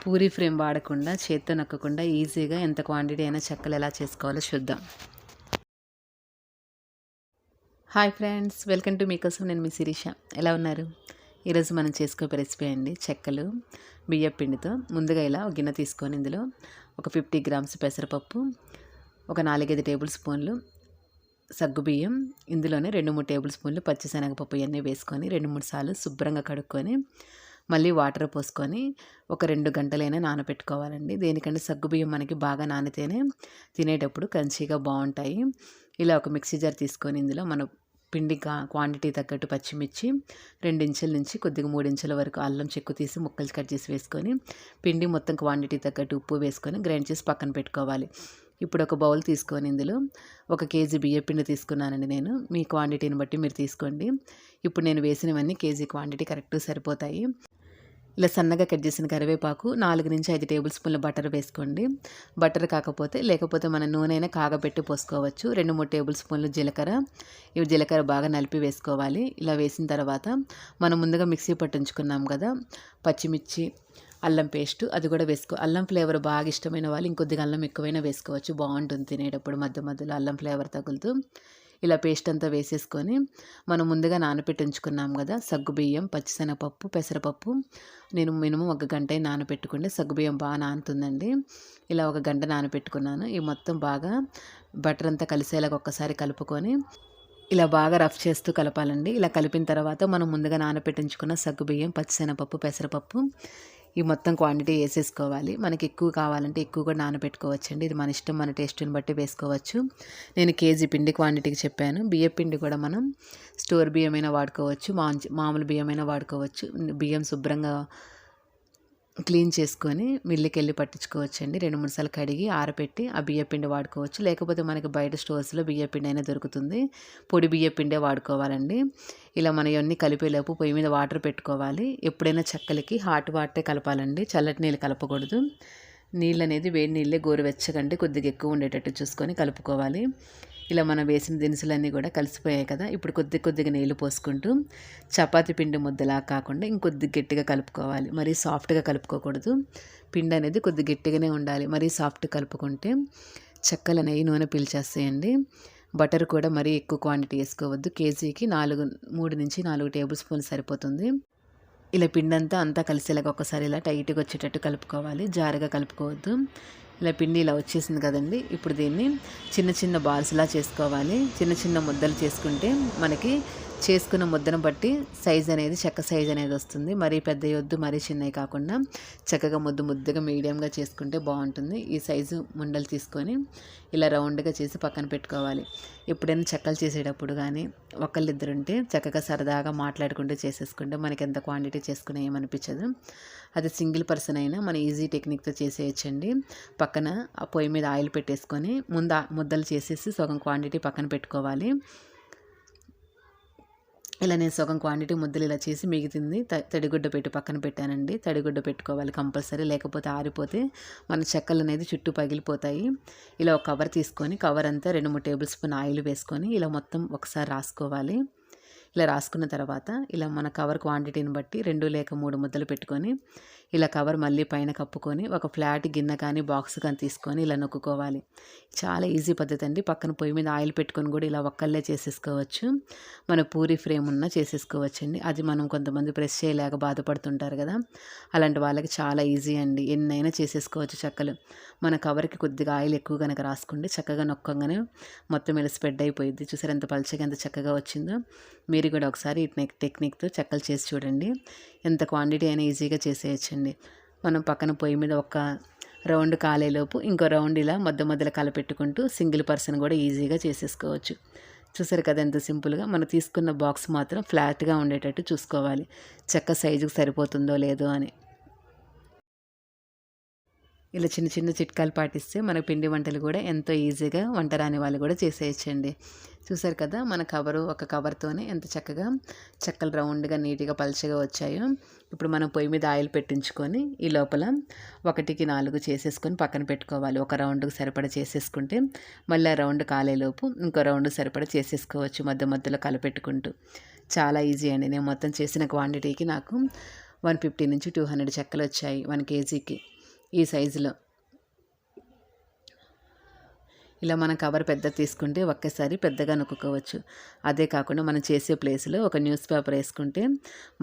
Puri frame వాడకుండా చేత్తో నొక్కకుండా ఈజీగా ఎంత క్వాంటిటీ అయినా చెక్కలు ఎలా చేసుకోవాలో చూద్దాం. హాయ్ ఫ్రెండ్స్, వెల్కమ్ టు మీకోసం నేను మీ శిరీష. ఎలా ఉన్నారు? ఈరోజు మనం చేసుకోే రెసిపీ అండి చెక్కలు బియ్యం పిండితో. ముందుగా ఇలా ఒక గిన్నె తీసుకొని ఇందులో ఒక 50 గ్రామ్స్ పెసరపప్పు, ఒక 4-5 టేబుల్ స్పూన్లు సగ్గుబియ్యం, ఇందులోనే 2-3 టేబుల్ స్పూన్లు పచ్చిశనగపప్పు ఇవన్నీ వేసుకొని 2-3 సార్లు శుభ్రంగా కడుక్కొని మళ్ళీ వాటర్ పోసుకొని ఒక 2 గంటలైనా నానబెట్టుకోవాలండి. దేనికంటే సగ్గుబియ్యం మనకి బాగా నానితేనే తినేటప్పుడు క్రంచీగా బాగుంటాయి. ఇలా ఒక మిక్సీ జార్ తీసుకొని ఇందులో మన పిండి క్వాంటిటీ తగ్గట్టు పచ్చిమిర్చి 2 ఇంచుల నుంచి కొద్దిగా 3 ఇంచుల వరకు అల్లం చెక్కు తీసి ముక్కలు కట్ చేసి వేసుకొని పిండి మొత్తం క్వాంటిటీ తగ్గట్టు ఉప్పు వేసుకొని గ్రైండ్ చేసి పక్కన పెట్టుకోవాలి. ఇప్పుడు ఒక బౌల్ తీసుకొని ఇందులో 1 కేజీ బియ్యం పిండి తీసుకున్నానండి నేను. మీ క్వాంటిటీని బట్టి మీరు తీసుకోండి. ఇప్పుడు నేను వేసినవన్నీ కేజీ క్వాంటిటీ కరెక్ట్ సరిపోతాయి. ఇలా సన్నగా కట్ చేసిన కరివేపాకు, 4-5 టేబుల్ స్పూన్ల బటర్ వేసుకోండి. బటర్ లేకపోతే మన నూనె అయినా కాగబెట్టి పోసుకోవచ్చు. 2-3 టేబుల్ స్పూన్లు జీలకర్ర, ఇవి జీలకర్ర బాగా నలిపి వేసుకోవాలి. ఇలా వేసిన తర్వాత మనం ముందుగా మిక్సీ పట్టించుకున్నాం కదా పచ్చిమిర్చి, అల్లం పేస్టు, అది కూడా అల్లం ఫ్లేవర్ బాగా ఇష్టమైన వాళ్ళు ఇంకొద్దిగా అల్లం ఎక్కువైనా వేసుకోవచ్చు. బాగుంటుంది తినేటప్పుడు మధ్యలో అల్లం ఫ్లేవర్ తగులుతూ. ఇలా పేస్ట్ అంతా వేసేసుకొని మనం ముందుగా నానబెట్టి ఉంచుకున్నాం కదా సగ్గుబియ్యం, పచ్చిశనగపప్పు, పెసరపప్పు, నేను మినిమం 1 గంట నానబెట్టుకుంటే సగ్గుబియ్యం బాగా నానుతుందండి. ఇలా 1 గంట నానబెట్టుకున్నాను. ఈ మొత్తం బాగా బటర్ అంతా కలిసేలాగా ఒక్కసారి కలుపుకొని ఇలా బాగా రఫ్ చేస్తూ కలపాలండి. ఇలా కలిపిన తర్వాత మనం ముందుగా నానబెట్టించుకున్న సగ్గుబియ్యం, పచ్చిశనగపప్పు, పెసరపప్పు ఈ మొత్తం క్వాంటిటీ వేసేసుకోవాలి. మనకి ఎక్కువ కావాలంటే ఎక్కువ కూడా నానబెట్టుకోవచ్చండి. ఇది మన ఇష్టం, మన టేస్ట్ని బట్టి వేసుకోవచ్చు. నేను కేజీ పిండి క్వాంటిటీకి చెప్పాను. బియ్యం పిండి కూడా మనం స్టోర్ బియ్యమైనా వాడుకోవచ్చు, మామూలు బియ్యమైనా వాడుకోవచ్చు. బియ్యం శుభ్రంగా క్లీన్ చేసుకొని మిల్లుకి వెళ్ళి పట్టించుకోవచ్చండి. 2-3 సార్లు కడిగి ఆరబెట్టి ఆ బియ్యం పిండి వాడుకోవచ్చు. లేకపోతే మనకి బయట స్టోర్స్లో బియ్యం పిండి అయినా దొరుకుతుంది. పొడి బియ్యం పిండే వాడుకోవాలండి. ఇలా మనం ఇవన్నీ కలిపేలోపు పొయ్యి మీద వాటర్ పెట్టుకోవాలి. ఎప్పుడైనా చెక్కలకి హాట్ వాటరే కలపాలండి, చల్లటి నీళ్ళు కలపకూడదు. నీళ్ళు అనేది వేడి నీళ్ళే, గోరువెచ్చగండి కొద్దిగా ఎక్కువ ఉండేటట్టు చూసుకొని కలుపుకోవాలి. ఇలా మనం వేసిన దినుసులన్నీ కూడా కలిసిపోయాయి కదా. ఇప్పుడు కొద్దిగా నీళ్ళు పోసుకుంటూ చపాతీ పిండి ముద్దలా కాకుండా ఇంకొద్ది గట్టిగా కలుపుకోవాలి. మరీ సాఫ్ట్గా కలుపుకోకూడదు. పిండి అనేది కొద్ది గట్టిగానే ఉండాలి. మరీ సాఫ్ట్ కలుపుకుంటే చెక్కలు అనేవి నూనె పీల్చేస్తాయండి. బటర్ కూడా మరీ ఎక్కువ క్వాంటిటీ వేసుకోవద్దు. కేజీకి 3-4 టేబుల్ స్పూన్లు సరిపోతుంది. ఇలా పిండి అంతా కలిసేలాగా ఒకసారి ఇలా టైట్గా వచ్చేటట్టు కలుపుకోవాలి. జారుగా కలుపుకోవద్దు. ఇలా పిండి ఇలా వచ్చేసింది కదండి. ఇప్పుడు దీన్ని చిన్న బాల్స్లా చేసుకోవాలి. చిన్న ముద్దలు చేసుకుంటే మనకి చేసుకున్న ముద్దను బట్టి చెక్క సైజ్ అనేది వస్తుంది. మరీ పెద్దవి వద్దు, మరీ చిన్నవి కాకుండా చక్కగా ముద్దుగా మీడియంగా చేసుకుంటే బాగుంటుంది. ఈ సైజు ముండలు తీసుకొని ఇలా రౌండ్గా చేసి పక్కన పెట్టుకోవాలి. ఎప్పుడైనా చెక్కలు చేసేటప్పుడు కానీ ఒకళ్ళిద్దరు ఉంటే చక్కగా సరదాగా మాట్లాడుకుంటూ చేసేసుకుంటే మనకి ఎంత క్వాంటిటీ చేసుకునే ఏమనిపించదు. అది సింగిల్ పర్సన్ అయినా మన ఈజీ టెక్నిక్తో చేసేయచ్చండి. పక్కన ఆ పొయ్యి మీద ఆయిల్ పెట్టేసుకొని ముందు ముద్దలు చేసేసి సగం క్వాంటిటీ పక్కన పెట్టుకోవాలి. ఇలా నేను సగం క్వాంటిటీ ముద్దలు ఇలా చేసి మిగిలింది తడిగుడ్డ పెట్టి పక్కన పెట్టానండి. తడిగుడ్డ పెట్టుకోవాలి కంపల్సరీ, లేకపోతే ఆరిపోతే మన చెక్కలు అనేది చుట్టూ పగిలిపోతాయి. ఇలా ఒక కవర్ తీసుకొని కవర్ అంతా 2-3 టేబుల్ స్పూన్ ఆయిల్ వేసుకొని ఇలా మొత్తం ఒకసారి రాసుకోవాలి. ఇలా రాసుకున్న తర్వాత ఇలా మన కవర్ క్వాంటిటీని బట్టి 2 లేక 3 ముద్దలు పెట్టుకొని ఇలా కవర్ మళ్ళీ పైన కప్పుకొని ఒక ఫ్లాట్ గిన్నె కానీ బాక్స్ కానీ తీసుకొని ఇలా నొక్కుకోవాలి. చాలా ఈజీ పద్ధతి అండి. పక్కన పొయ్యి మీద ఆయిల్ పెట్టుకొని కూడా ఇలా ఒక్కళ్ళే చేసేసుకోవచ్చు. మన పూరీ ఫ్రేమ్ ఉన్న చేసేసుకోవచ్చండి. అది మనం కొంతమంది ప్రెస్ చేయలేక బాధపడుతుంటారు కదా, అలాంటి వాళ్ళకి చాలా ఈజీ అండి. ఎన్నైనా చేసేసుకోవచ్చు చెక్కలు. మన కవర్కి కొద్దిగా ఆయిల్ ఎక్కువ కనుక రాసుకుంటే చక్కగా నొక్కగానే మొత్తం ఇలా స్ప్రెడ్ అయిపోయింది. చూసారు ఎంత పలుచగా ఎంత చక్కగా వచ్చిందో. మీరు కూడా ఒకసారి ఈ టెక్నిక్తో చెక్కలు చేసి చూడండి. ఎంత క్వాంటిటీ అయినా ఈజీగా చేసేయచ్చండి. మనం పక్కన పొయ్యి మీద ఒక రౌండ్ కాలేలోపు ఇంకో రౌండ్ ఇలా మధ్యలో కలపెట్టుకుంటూ సింగిల్ పర్సన్ కూడా ఈజీగా చేసేసుకోవచ్చు. చూసారు కదా ఎంత సింపుల్గా. మనం తీసుకున్న బాక్స్ మాత్రం ఫ్లాట్గా ఉండేటట్టు చూసుకోవాలి, చెక్క సైజుకి సరిపోతుందో లేదో అని. ఇలా చిన్న చిట్కాలు పాటిస్తే మన పిండి వంటలు కూడా ఎంతో ఈజీగా వంట రాని వాళ్ళు కూడా చేసేయచ్చండి. చూసారు కదా మన ఒక కవర్తోనే ఎంత చక్కగా చెక్కలు రౌండ్గా నీట్గా పలుచగా వచ్చాయో. ఇప్పుడు మనం పొయ్యి మీద ఆయిల్ పెట్టించుకొని ఈ లోపల 1కి 4 చేసేసుకొని పక్కన పెట్టుకోవాలి. ఒక రౌండ్కి సరిపడా చేసేసుకుంటే మళ్ళీ ఆ రౌండ్ కాలేలోపు ఇంకో రౌండ్ సరిపడా చేసేసుకోవచ్చు మధ్యలో కలపెట్టుకుంటూ. చాలా ఈజీ అండి. నేను మొత్తం చేసిన క్వాంటిటీకి నాకు 150 నుంచి 200 చెక్కలు వచ్చాయి 1 కేజీకి. ఈ సైజులో. ఇలా మనం కవర్ పెద్దది తీసుకుంటే ఒకేసారి పెద్దగా నొక్కుకోవచ్చు. అదే కాకుండా మనం చేసే ప్లేస్లో ఒక న్యూస్ పేపర్ వేసుకుంటే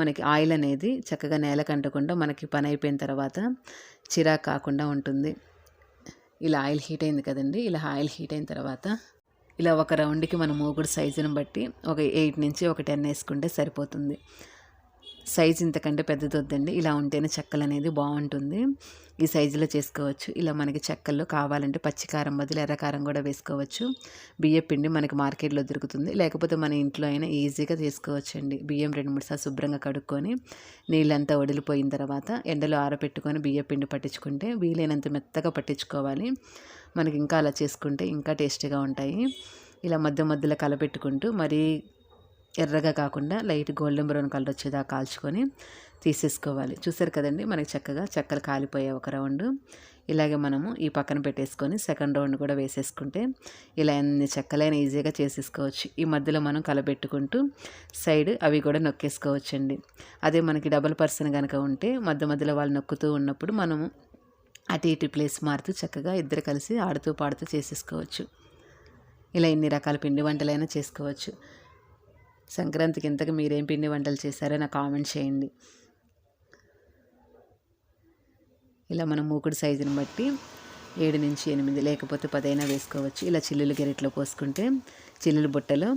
మనకి ఆయిల్ అనేది చక్కగా నేలకు అంటకుండా మనకి పని అయిపోయిన తర్వాత చిరాకు కాకుండా ఉంటుంది. ఇలా ఆయిల్ హీట్ అయింది కదండి. ఇలా ఆయిల్ హీట్ అయిన తర్వాత ఇలా ఒక రౌండ్కి మన మూగుడు సైజుని బట్టి ఒక 8 నుంచి ఒక 10 వేసుకుంటే సరిపోతుంది. సైజు ఇంతకంటే పెద్దది వద్దండి. ఇలా ఉంటేనే చెక్కలు అనేది బాగుంటుంది. ఈ సైజులో చేసుకోవచ్చు. ఇలా మనకి చెక్కల్లో కావాలంటే పచ్చికారం బదులు ఎర్రకారం కూడా వేసుకోవచ్చు. బియ్యం పిండి మనకి మార్కెట్లో దొరుకుతుంది, లేకపోతే మన ఇంట్లో అయినా ఈజీగా చేసుకోవచ్చండి. బియ్యం 2-3 సార్లు శుభ్రంగా కడుక్కొని నీళ్ళంతా వడిలిపోయిన తర్వాత ఎండలో ఆరబెట్టుకొని బియ్యం పిండి పట్టించుకుంటే వీలైనంత మెత్తగా పట్టించుకోవాలి. మనకి ఇంకా అలా చేసుకుంటే ఇంకా టేస్టీగా ఉంటాయి. ఇలా మధ్య మధ్యలో కలపెట్టుకుంటూ మరీ ఎర్రగా కాకుండా లైట్ గోల్డెన్ బ్రౌన్ కలర్ వచ్చేదాకా కాల్చుకొని తీసేసుకోవాలి. చూసారు కదండి, మనకి చక్కగా చెక్కలు కాలిపోయాయి ఒక రౌండ్. ఇలాగే మనము ఈ పక్కన పెట్టేసుకొని సెకండ్ రౌండ్ కూడా వేసేసుకుంటే ఇలా ఎన్ని చెక్కలైనా ఈజీగా చేసేసుకోవచ్చు. ఈ మధ్యలో మనం కలబెట్టుకుంటూ సైడ్ అవి కూడా నొక్కేసుకోవచ్చండి. అదే మనకి డబుల్ పర్సన్ కనుక ఉంటే మధ్య మధ్యలో వాళ్ళు నొక్కుతూ ఉన్నప్పుడు మనము అటు ఇటు ప్లేస్ మారుతూ చక్కగా ఇద్దరు కలిసి ఆడుతూ పాడుతూ చేసేసుకోవచ్చు. ఇలా ఎన్ని రకాల పిండి వంటలైనా చేసుకోవచ్చు. సంక్రాంతికి ఇంతకు మీరేం పిండి వంటలు చేశారో నాకు కామెంట్ చేయండి. ఇలా మనం మూకుడు సైజుని బట్టి 7 నుంచి 8 లేకపోతే 10 అయినా వేసుకోవచ్చు. ఇలా చిల్లులు గెరెట్లో పోసుకుంటే చిల్లులు బుట్టలో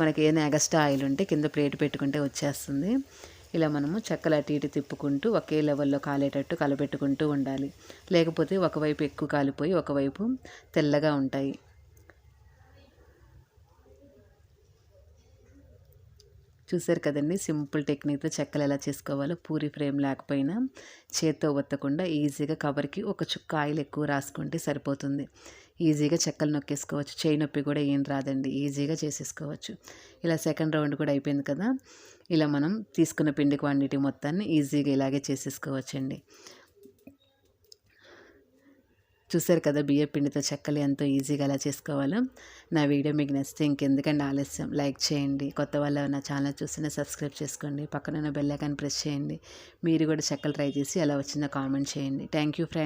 మనకి ఏదైనా ఎగస్ట్రా ఆయిల్ ఉంటే కింద ప్లేట్ పెట్టుకుంటే వచ్చేస్తుంది. ఇలా మనము చెక్కలు అటు ఇటు తిప్పుకుంటూ ఒకే లెవెల్లో కాలేటట్టు కలబెట్టుకుంటూ ఉండాలి. లేకపోతే ఒకవైపు ఎక్కువ కాలిపోయి ఒకవైపు తెల్లగా ఉంటాయి. చూసారు కదండి, సింపుల్ టెక్నిక్తో చెక్కలు ఎలా చేసుకోవాలో. పూరి ఫ్రేమ్ లేకపోయినా చేత్తో ఒత్తకుండా ఈజీగా కవర్కి ఒక చుక్క ఆయిల్ ఎక్కువ రాసుకుంటే సరిపోతుంది. ఈజీగా చెక్కలు నొక్కేసుకోవచ్చు. చేయి నొప్పి కూడా ఏం రాదండి, ఈజీగా చేసేసుకోవచ్చు. ఇలా సెకండ్ రౌండ్ కూడా అయిపోయింది కదా. ఇలా మనం తీసుకున్న పిండి క్వాంటిటీ మొత్తాన్ని ఈజీగా ఇలాగే చేసేసుకోవచ్చండి. చూసారు కదా, బియ్యం పిండితో చెక్కలు ఎంతో ఈజీగా ఎలా చేసుకోవాలో. నా వీడియో మీకు నచ్చితే ఇంకెందుకంటే ఆలస్యం లైక్ చేయండి. కొత్త వాళ్ళు నా ఛానల్ చూసినా సబ్స్క్రైబ్ చేసుకోండి. పక్కన బెల్ ఐకాన్ ప్రెస్ చేయండి. మీరు కూడా చెక్కలు ట్రై చేసి ఎలా వచ్చిందో కామెంట్ చేయండి. Thank you friends.